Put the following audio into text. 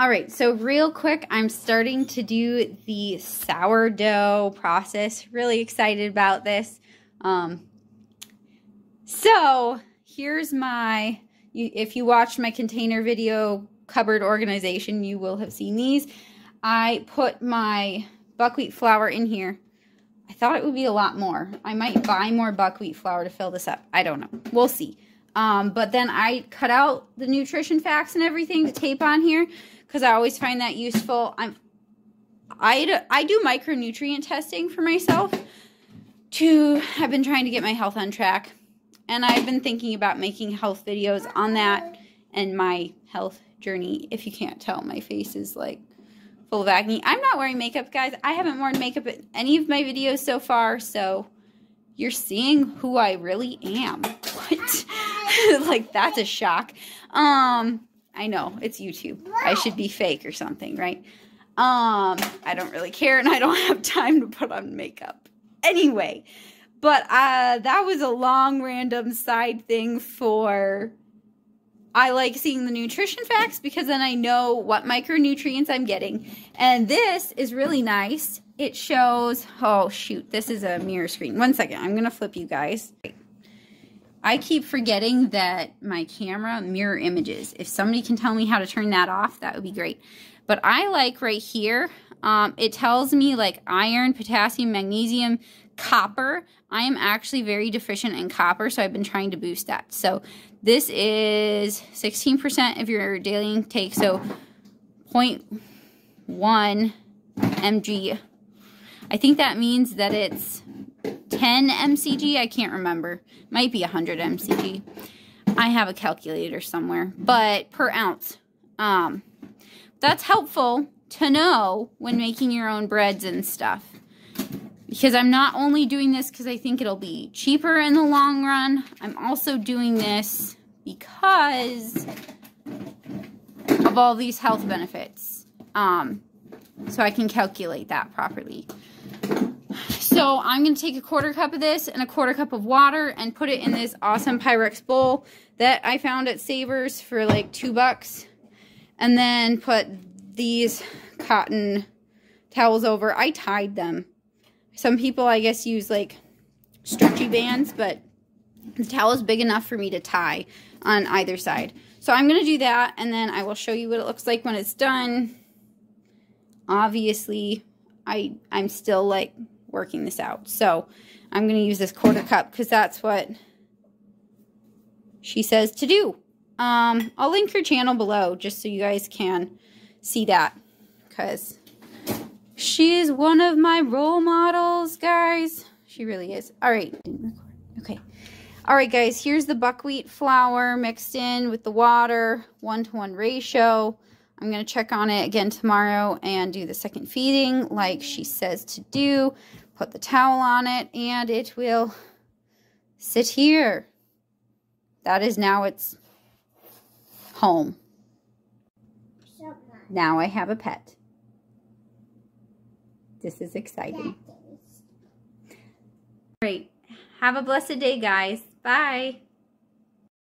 All right, so real quick, I'm starting to do the sourdough process. Really excited about this. So here's my, if you watched my container video cupboard organization, you will have seen these. I put my buckwheat flour in here. I thought it would be a lot more. I might buy more buckwheat flour to fill this up. I don't know. We'll see. But then I cut out the nutrition facts and everything to tape on here because I always find that useful. I do micronutrient testing for myself. I've been trying to get my health on track. And I've been thinking about making health videos on that and my health journey. If you can't tell, my face is like full of acne. I'm not wearing makeup, guys. I haven't worn makeup in any of my videos so far, so you're seeing who I really am. What? Like, that's a shock. I know, it's YouTube. I should be fake or something, right? I don't really care, and I don't have time to put on makeup. Anyway, but that was a long, random side thing for... I like seeing the nutrition facts because then I know what micronutrients I'm getting. And this is really nice. It shows... Oh, shoot. This is a mirror screen. One second. I'm going to flip you guys. I keep forgetting that my camera mirror images. If somebody can tell me how to turn that off, that would be great. But I like right here, it tells me like iron, potassium, magnesium, copper. I am actually very deficient in copper, so I've been trying to boost that. So this is 16% of your daily intake, so 0.1 mg. I think that means that it's 10 mcg. I can't remember. Might be 100 mcg. I have a calculator somewhere, but per ounce. That's helpful to know when making your own breads and stuff. Because I'm not only doing this because I think it'll be cheaper in the long run. I'm also doing this because of all these health benefits. So I can calculate that properly. So I'm going to take a 1/4 cup of this and a 1/4 cup of water and put it in this awesome Pyrex bowl that I found at Savers for like $2. And then put these cotton towels over. I tied them. Some people, I guess, use like stretchy bands, but the towel is big enough for me to tie on either side. So I'm going to do that, and then I will show you what it looks like when it's done. Obviously, I'm still like working this out. So I'm going to use this 1/4 cup because that's what she says to do. I'll link her channel below just so you guys can see that because she is one of my role models, guys. She really is. All right. Okay. All right, guys. Here's the buckwheat flour mixed in with the water, 1-to-1 ratio. I'm going to check on it again tomorrow and do the second feeding like she says to do. Put the towel on it, and it will sit here. That is now its home. Now I have a pet. This is exciting. Great. Have a blessed day, guys. Bye.